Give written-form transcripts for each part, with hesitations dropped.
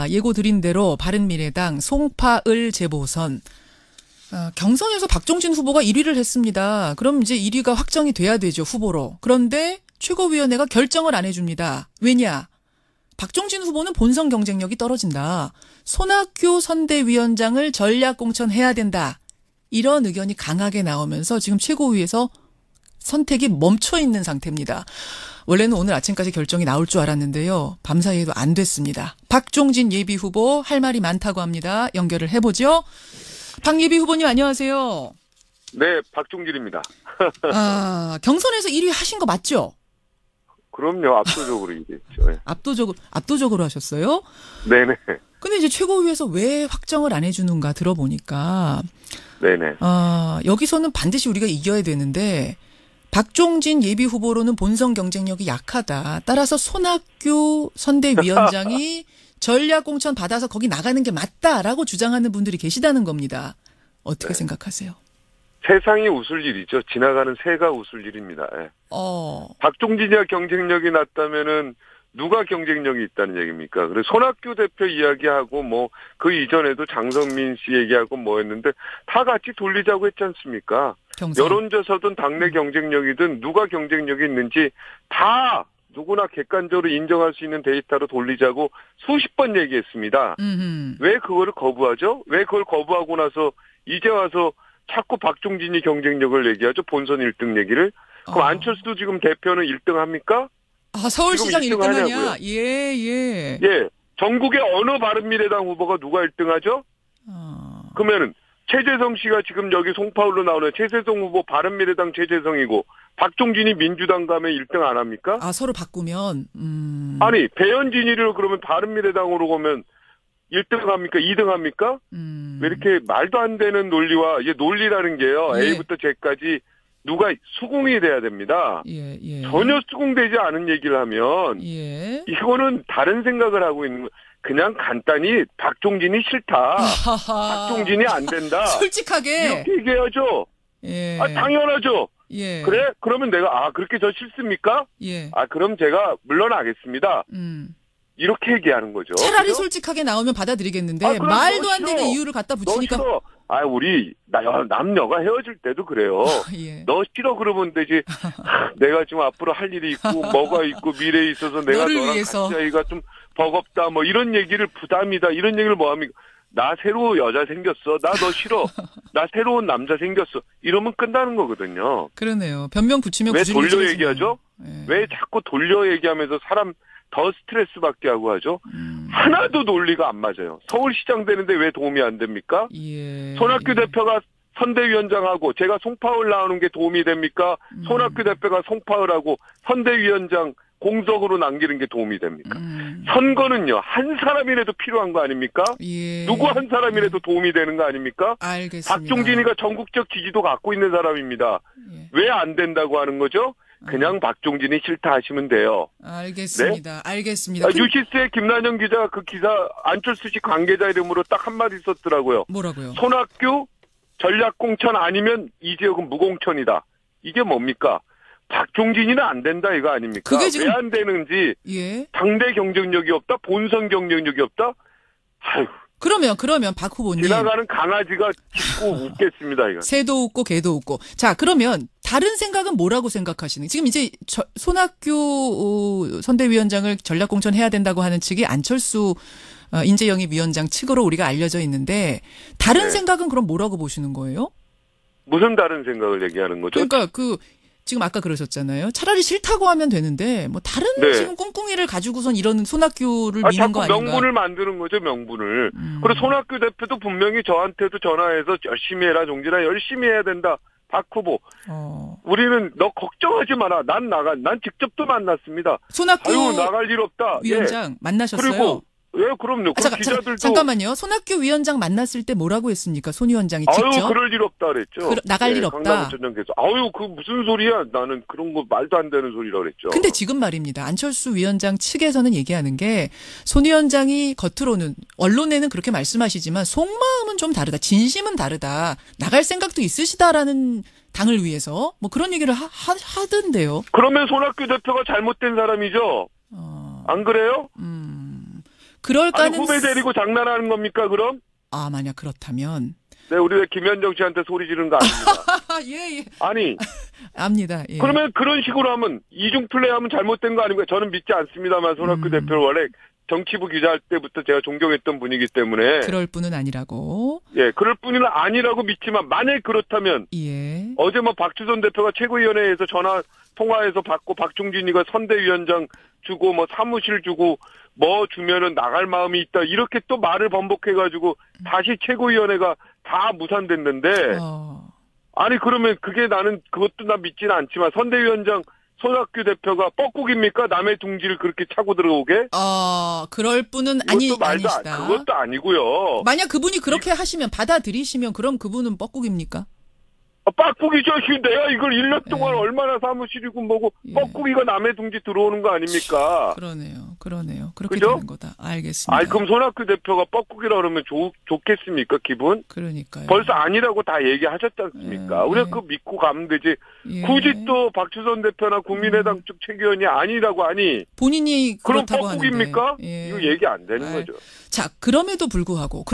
예고 드린 대로 바른미래당 송파을 재보선 경선에서 박종진 후보가 1위를 했습니다. 그럼 이제 1위가 확정이 돼야 되죠, 후보로. 그런데 최고위원회가 결정을 안 해줍니다. 왜냐? 박종진 후보는 본선 경쟁력이 떨어진다. 손학규 선대위원장을 전략 공천해야 된다. 이런 의견이 강하게 나오면서 지금 최고위에서 선택이 멈춰 있는 상태입니다. 원래는 오늘 아침까지 결정이 나올 줄 알았는데요. 밤사이에도 안 됐습니다. 박종진 예비후보 할 말이 많다고 합니다. 연결을 해보죠. 박 예비후보님 안녕하세요. 네, 박종진입니다. 경선에서 1위 하신 거 맞죠? 그럼요. 압도적으로 이겼죠. 네. 압도적으로 하셨어요? 네네. 근데 이제 최고위에서 왜 확정을 안 해주는가 들어보니까 네네. 여기서는 반드시 우리가 이겨야 되는데 박종진 예비후보로는 본선 경쟁력이 약하다. 따라서 손학규 선대위원장이 전략공천 받아서 거기 나가는 게 맞다라고 주장하는 분들이 계시다는 겁니다. 어떻게 생각하세요? 세상이 웃을 일이죠. 지나가는 새가 웃을 일입니다. 네. 박종진이가 경쟁력이 낮다면은 누가 경쟁력이 있다는 얘기입니까? 그래서 손학규 대표 이야기하고 뭐 그 이전에도 장성민 씨 얘기하고 뭐 했는데 다 같이 돌리자고 했지 않습니까? 경선. 여론조사든 당내 경쟁력이든 누가 경쟁력이 있는지 다 누구나 객관적으로 인정할 수 있는 데이터로 돌리자고 수십 번 얘기했습니다. 왜 그거를 거부하죠? 왜 그걸 거부하고 나서 이제 와서 자꾸 박종진이 경쟁력을 얘기하죠? 본선 1등 얘기를. 그럼 안철수도 지금 대표는 1등 합니까? 서울시장 1등 하냐? 예. 예. 전국의 어느 바른미래당 후보가 누가 1등 하죠? 그러면은 최재성 씨가 지금 여기 송파울로 나오는 최재성 후보 바른미래당 최재성이고 박종진이 민주당 가면 1등 안 합니까? 서로 바꾸면. 아니 배현진이를 그러면 바른미래당으로 가면 1등 합니까? 2등 합니까? 왜 이렇게 말도 안 되는 논리와 이게 논리라는 게요. 예. A부터 Z까지 누가 수긍이 돼야 됩니다. 예. 전혀 수긍되지 않은 얘기를 하면 예. 이거는 다른 생각을 하고 있는 거. 그냥 간단히 박종진이 싫다. 박종진이 안 된다. 솔직하게 이렇게 얘기해야죠. 예. 당연하죠. 예. 그래? 그러면 내가 그렇게 저 싫습니까? 예. 그럼 제가 물러나겠습니다. 이렇게 얘기하는 거죠. 차라리 그죠? 솔직하게 나오면 받아들이겠는데 말도 안 되는 이유를 갖다 붙이니까. 너 싫어. 우리 남녀가 헤어질 때도 그래요. 예. 너 싫어 그러면 되지. 내가 지금 앞으로 할 일이 있고 뭐가 있고 미래에 있어서 내가 너를 너랑 위해서. 같이 하기가 좀 버겁다. 뭐 이런 얘기를 부담이다. 이런 얘기를 뭐 합니까? 나 새로 여자 생겼어. 나 너 싫어. 나 새로운 남자 생겼어. 이러면 끝나는 거거든요. 그러네요. 변명 붙이면 왜 돌려 구질구질해지네요. 얘기하죠? 예. 왜 자꾸 돌려 얘기하면서 사람 더 스트레스 받게 하고 하죠? 하나도 논리가 안 맞아요. 서울시장 되는데 왜 도움이 안 됩니까? 예. 손학규 대표가 선대위원장하고 제가 송파을 나오는 게 도움이 됩니까? 손학규 대표가 송파을하고 선대위원장 공석으로 남기는 게 도움이 됩니까? 선거는요, 한 사람이라도 필요한 거 아닙니까? 예. 누구 한 사람이라도 도움이 되는 거 아닙니까? 알겠습니다. 박종진이가 전국적 지지도 갖고 있는 사람입니다. 예. 왜 안 된다고 하는 거죠? 그냥 박종진이 싫다 하시면 돼요. 알겠습니다. 네? 알겠습니다. 뉴시스의 김난영 기자가 그 기사 안철수 씨 관계자 이름으로 딱 한마디 썼더라고요. 뭐라고요? 손학규 전략공천 아니면 이 지역은 무공천이다. 이게 뭡니까? 박종진이는 안 된다 이거 아닙니까? 그게 지금 왜 안 되는지 예. 당대 경쟁력이 없다? 본선 경쟁력이 없다? 아휴. 그러면 박 후보님. 지나가는 강아지가 짖고 웃겠습니다, 이거. 새도 웃고 개도 웃고. 자, 그러면 다른 생각은 뭐라고 생각하시는? 지금 이제 손학규 선대위원장을 전략공천해야 된다고 하는 측이 안철수 인재영입위원장 측으로 우리가 알려져 있는데 다른 네. 생각은 그럼 뭐라고 보시는 거예요? 무슨 다른 생각을 얘기하는 거죠? 그러니까 지금 아까 그러셨잖아요. 차라리 싫다고 하면 되는데 뭐 다른 네. 지금 꿍꿍이를 가지고선 이런 손학규를 미는 거 자꾸 아닌가? 명분을 만드는 거죠, 명분을. 그리고 손학규 대표도 분명히 저한테도 전화해서 열심히 해라, 종진아, 열심히 해야 된다. 박 후보. 우리는 너 걱정하지 마라. 난 직접도 만났습니다. 손학규 나갈 일 없다. 위원장 만나셨어요? 그리고 그럼요. 기자들도 잠깐만요. 손학규 위원장 만났을 때 뭐라고 했습니까? 손 위원장이 직접. 그럴 일 없다 그랬죠. 나갈 일 없다. 강남전장께서 그 무슨 소리야? 나는 그런 거 말도 안 되는 소리라 그랬죠. 근데 지금 말입니다. 안철수 위원장 측에서는 얘기하는 게 손 위원장이 겉으로는 언론에는 그렇게 말씀하시지만 속마음은 좀 다르다. 진심은 다르다. 나갈 생각도 있으시다라는 당을 위해서 뭐 그런 얘기를 하던데요. 그러면 손학규 대표가 잘못된 사람이죠. 안 그래요? 그럴 가능. 후배 데리고 장난하는 겁니까 그럼? 아, 만약 그렇다면. 네, 우리 왜 김현정 씨한테 소리 지르는 거 아닙니다. 예. 아니. 압니다. 예. 그러면 그런 식으로 하면 이중 플레이하면 잘못된 거 아닙니까? 저는 믿지 않습니다만 손학규 대표를 원래 정치부 기자할 때부터 제가 존경했던 분이기 때문에. 그럴 뿐은 아니라고. 예, 그럴 뿐은 아니라고 믿지만 만약 그렇다면. 예. 어제 뭐 박주선 대표가 최고위원회에서 전화 통화해서 받고 박종진이가 선대위원장 주고 뭐 사무실 주고 뭐 주면은 나갈 마음이 있다 이렇게 또 말을 번복해가지고 다시 최고위원회가 다 무산됐는데. 아니 그러면 그게 나는 그것도 나 믿지는 않지만 선대위원장 손학규 대표가 뻐꾸기입니까? 남의 둥지를 그렇게 차고 들어오게? 그럴 뿐은 아니시다. 그것도 아니고요. 만약 그분이 그렇게 하시면 받아들이시면 그럼 그분은 뻐꾸기입니까? 뻐꾸기죠. 내가 이걸 1년 동안 얼마나 사무실이고 뭐고 뻐꾸기가 남의 둥지 들어오는 거 아닙니까? 그러네요. 그렇게 그죠? 되는 거다. 알겠습니다. 그럼 손학규 대표가 뻐꾸기라 그러면 좋겠습니까? 기분? 그러니까요. 벌써 아니라고 다 얘기하셨지 않습니까? 우리가 그거 믿고 가면 되지. 굳이 또 박주선 대표나 국민의당 쪽 최기원이 아니라고 하니 본인이 그럼 그렇다고 뻐꾸기입니까? 하는데. 이거 얘기 안 되는 거죠. 자, 그럼에도 불구하고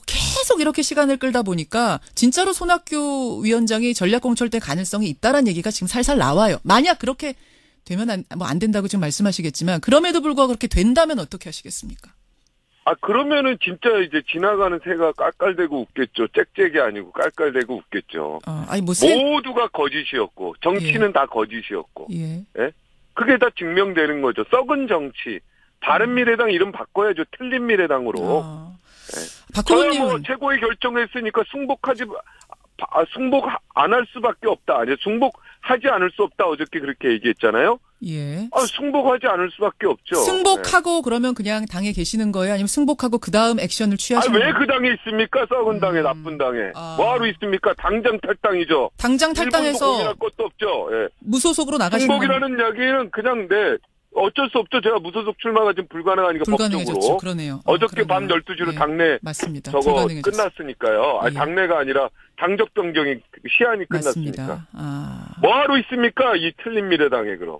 계속 이렇게 시간을 끌다 보니까 진짜로 손학규 위원장이 전략공천될 가능성이 있다라는 얘기가 지금 살살 나와요. 만약 그렇게 되면 안 된다고 지금 말씀하시겠지만 그럼에도 불구하고 그렇게 된다면 어떻게 하시겠습니까? 그러면은 진짜 이제 지나가는 새가 깔깔대고 웃겠죠. 짹짹이 아니고 깔깔대고 웃겠죠. 모두가 거짓이었고 정치는 다 거짓이었고. 예? 그게 다 증명되는 거죠. 썩은 정치. 바른미래당 이름 바꿔야죠. 틀린 미래당으로. 박 저는 후보님은 최고의 결정했으니까 승복 안 할 수밖에 없다. 아니, 승복하지 않을 수 없다. 어저께 그렇게 얘기했잖아요. 예. 승복하지 않을 수밖에 없죠. 승복하고 그러면 그냥 당에 계시는 거예요? 아니면 승복하고 그 다음 액션을 취하시는 거예요? 왜 그 당에 있습니까? 썩은 당에, 나쁜 당에. 뭐하러 있습니까? 당장 탈당이죠. 당장 탈당해서 고민할 것도 없죠. 예. 무소속으로 나가시는 승복이라는 이야기는 그냥 어쩔 수 없죠. 제가 무소속 출마가 지금 불가능하니까 법적으로. 그러네요. 어저께 밤 12시로 당내 맞습니다. 저거 끝났으니까요. 당내가 아니라 당적 변경이 시한이 끝났으니까. 뭐하러 있습니까? 이 틀린 미래당에 그럼.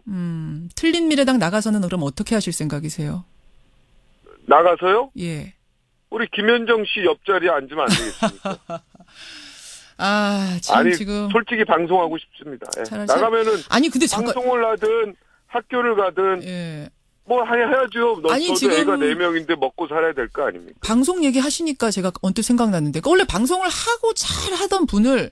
틀린 미래당 나가서는 그럼 어떻게 하실 생각이세요? 나가서요? 예. 우리 김현정 씨 옆자리에 앉으면 안 되겠습니까? 지금 솔직히 방송하고 싶습니다. 나가면은 근데 방송을 하든 학교를 가든 뭐 해야죠. 저도 지금 애가 4명인데 먹고 살아야 될 거 아닙니까? 방송 얘기하시니까 제가 언뜻 생각났는데 원래 방송을 하고 잘 하던 분을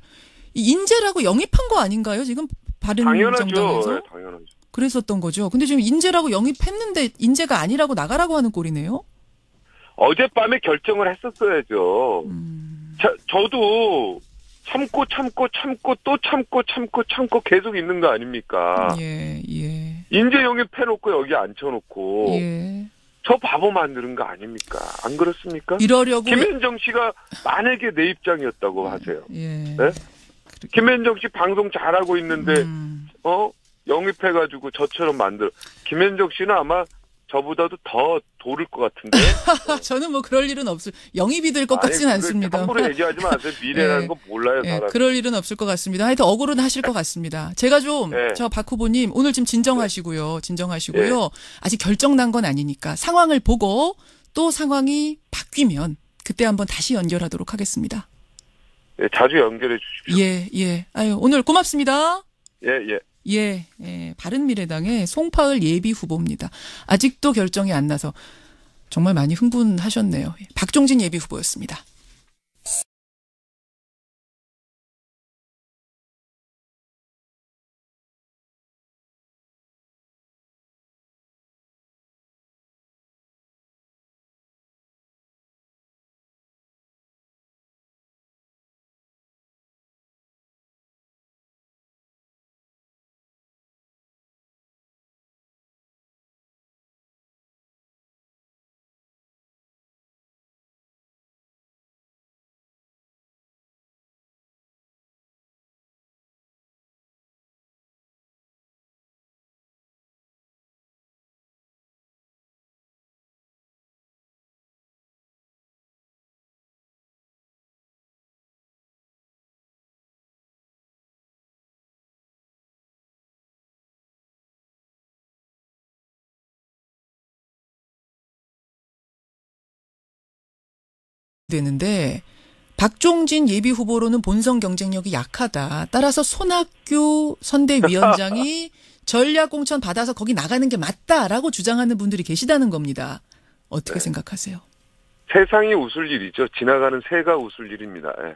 인재라고 영입한 거 아닌가요? 지금 바른정당에서? 당연하죠. 그랬었던 거죠. 근데 지금 인재라고 영입했는데 인재가 아니라고 나가라고 하는 꼴이네요? 어젯밤에 결정을 했었어야죠. 저도 참고 또 참고 계속 있는 거 아닙니까? 예. 인재 영입해놓고 여기 앉혀놓고 저 바보 만드는 거 아닙니까? 안 그렇습니까? 이러려고 김현정 씨가 만약에 내 입장이었다고 하세요. 네? 김현정 씨 방송 잘하고 있는데 영입해가지고 저처럼 만들어. 김현정 씨는 아마 저보다도 더 도를 것 같은데. 저는 뭐 그럴 일은 영입이 될 것 같지는 않습니다. 함부로 얘기하지 마세요. 미래라는 거 몰라요, 사람. 그럴 일은 없을 것 같습니다. 하여튼 억울은 하실 것 같습니다. 제가 좀 저 박 후보님 오늘 좀 진정하시고요. 아직 결정 난 건 아니니까 상황을 보고 또 상황이 바뀌면 그때 한번 다시 연결하도록 하겠습니다. 자주 연결해 주십시오. 예. 오늘 고맙습니다. 예. 바른미래당의 송파을 예비 후보입니다. 아직도 결정이 안 나서 정말 많이 흥분하셨네요. 박종진 예비 후보였습니다. 되는데 박종진 예비 후보로는 본선 경쟁력이 약하다. 따라서 손학규 선대위원장이 전략 공천 받아서 거기 나가는 게 맞다라고 주장하는 분들이 계시다는 겁니다. 어떻게 생각하세요? 세상이 웃을 일이죠. 지나가는 새가 웃을 일입니다. 예.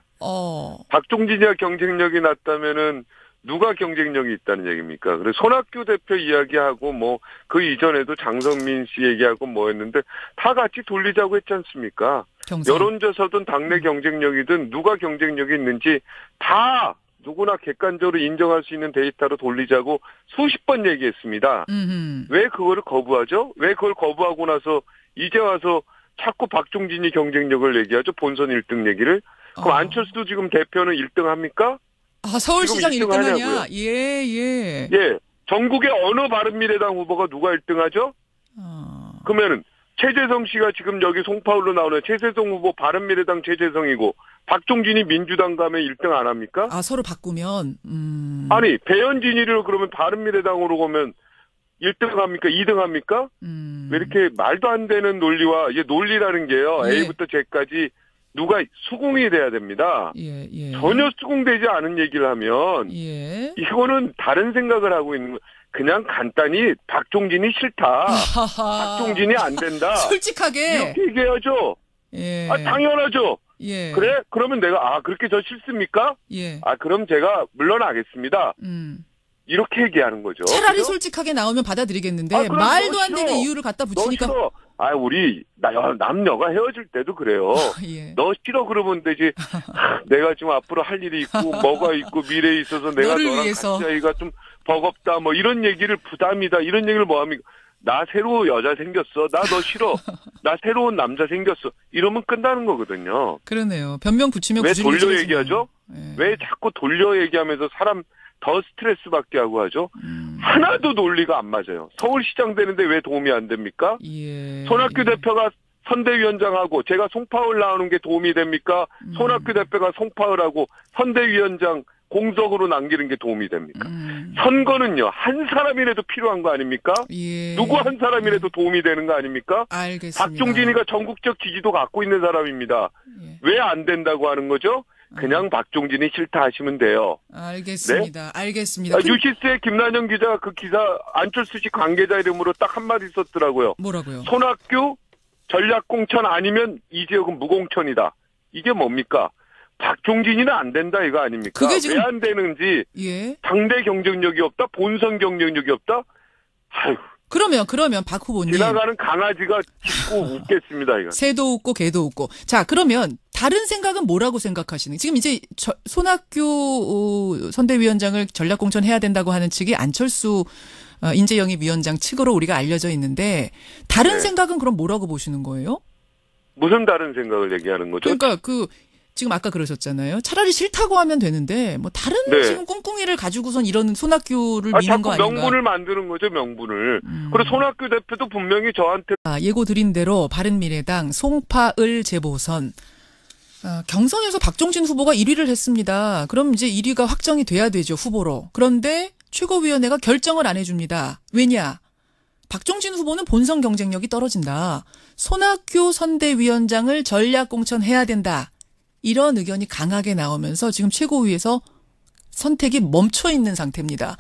박종진이와 경쟁력이 낮다면은 누가 경쟁력이 있다는 얘기입니까? 그래서 손학규 대표 이야기하고 뭐 그 이전에도 장성민 씨 얘기하고 뭐 했는데 다 같이 돌리자고 했지 않습니까? 경선. 여론조사든 당내 경쟁력이든 누가 경쟁력이 있는지 다 누구나 객관적으로 인정할 수 있는 데이터로 돌리자고 수십 번 얘기했습니다. 왜 그거를 거부하죠? 왜 그걸 거부하고 나서 이제 와서 자꾸 박종진이 경쟁력을 얘기하죠? 본선 1등 얘기를. 그럼 안철수도 지금 대표는 1등 합니까? 서울시장 1등 하냐? 예. 전국의 어느 바른미래당 후보가 누가 1등 하죠? 그러면은 최재성 씨가 지금 여기 송파울로 나오는 최재성 후보 바른미래당 최재성이고 박종진이 민주당 가면 1등 안 합니까? 서로 바꾸면. 아니 배현진이를 그러면 바른미래당으로 가면 1등 합니까? 2등 합니까? 왜 이렇게 말도 안 되는 논리와 이게 논리라는 게요. 예. A부터 Z까지 누가 수긍이 돼야 됩니다. 예. 전혀 수긍되지 않은 얘기를 하면 이거는 다른 생각을 하고 있는 거. 그냥 간단히 박종진이 싫다. 박종진이 안 된다. 솔직하게 이렇게 얘기해야죠. 당연하죠. 그래? 그러면 내가 그렇게 저 싫습니까? 그럼 제가 물러나겠습니다. 이렇게 얘기하는 거죠. 차라리 그죠? 솔직하게 나오면 받아들이겠는데 말도 안 되는 이유를 갖다 붙이니까. 우리 남녀가 헤어질 때도 그래요. 너 싫어 그러면 되지. 내가 지금 앞으로 할 일이 있고 뭐가 있고 미래에 있어서 내가 너랑 위해서. 같이 하기가 좀 버겁다. 뭐 이런 얘기를 부담이다. 이런 얘기를 뭐 합니까? 나 새로 여자 생겼어. 나 너 싫어. 나 새로운 남자 생겼어. 이러면 끝나는 거거든요. 그러네요. 변명 붙이면 왜 돌려 얘기하죠? 왜 자꾸 돌려 얘기하면서 사람 더 스트레스 받게 하고 하죠? 하나도 논리가 안 맞아요. 서울시장 되는데 왜 도움이 안 됩니까? 손학규 대표가 선대위원장하고 제가 송파울 나오는 게 도움이 됩니까? 손학규 대표가 송파울하고 선대위원장 공석으로 남기는 게 도움이 됩니까? 선거는요, 한 사람이라도 필요한 거 아닙니까? 누구 한 사람이라도 도움이 되는 거 아닙니까? 알겠습니다. 박종진이가 전국적 지지도 갖고 있는 사람입니다. 왜 안 된다고 하는 거죠? 그냥 박종진이 싫다 하시면 돼요. 알겠습니다. 네? 알겠습니다. 뉴시스의 김난영 기자가 그 기사 안철수 씨 관계자 이름으로 딱 한마디 썼더라고요. 뭐라고요? 손학규 전략공천 아니면 이 지역은 무공천이다. 이게 뭡니까? 박종진이는 안 된다 이거 아닙니까? 그게 지금 왜 안 되는지 당대 경쟁력이 없다? 본선 경쟁력이 없다? 아이고. 그러면 박 후보님. 지나가는 강아지가 짖고 웃겠습니다. 이거. 새도 웃고 개도 웃고. 자, 그러면 다른 생각은 뭐라고 생각하시는? 지금 이제 손학규 선대위원장을 전략공천해야 된다고 하는 측이 안철수 인재영입위원장 측으로 우리가 알려져 있는데 다른 생각은 그럼 뭐라고 보시는 거예요? 무슨 다른 생각을 얘기하는 거죠? 그러니까 지금 아까 그러셨잖아요. 차라리 싫다고 하면 되는데 뭐 다른 지금 꿍꿍이를 가지고선 이런 손학규를 미는 거 아닌가? 명분을 만드는 거죠, 명분을. 그리고 손학규 대표도 분명히 저한테 예고 드린 대로 바른미래당 송파을 재보선 경선에서 박종진 후보가 1위를 했습니다. 그럼 이제 1위가 확정이 돼야 되죠, 후보로. 그런데 최고위원회가 결정을 안 해줍니다. 왜냐? 박종진 후보는 본선 경쟁력이 떨어진다. 손학규 선대위원장을 전략 공천해야 된다. 이런 의견이 강하게 나오면서 지금 최고위에서 선택이 멈춰 있는 상태입니다.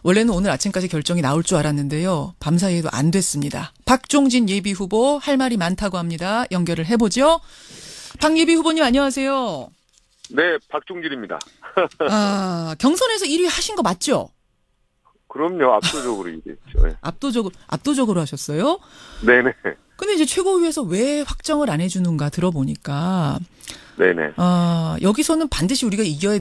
원래는 오늘 아침까지 결정이 나올 줄 알았는데요. 밤사이에도 안 됐습니다. 박종진 예비 후보 할 말이 많다고 합니다. 연결을 해보죠. 박 예비 후보님 안녕하세요. 네, 박종진입니다. 경선에서 1위 하신 거 맞죠? 그럼요. 압도적으로 이겼죠. 네. 압도적으로 하셨어요? 네네. 근데 이제 최고위에서 왜 확정을 안 해주는가 들어보니까 네네. 여기서는 반드시 우리가 이겨야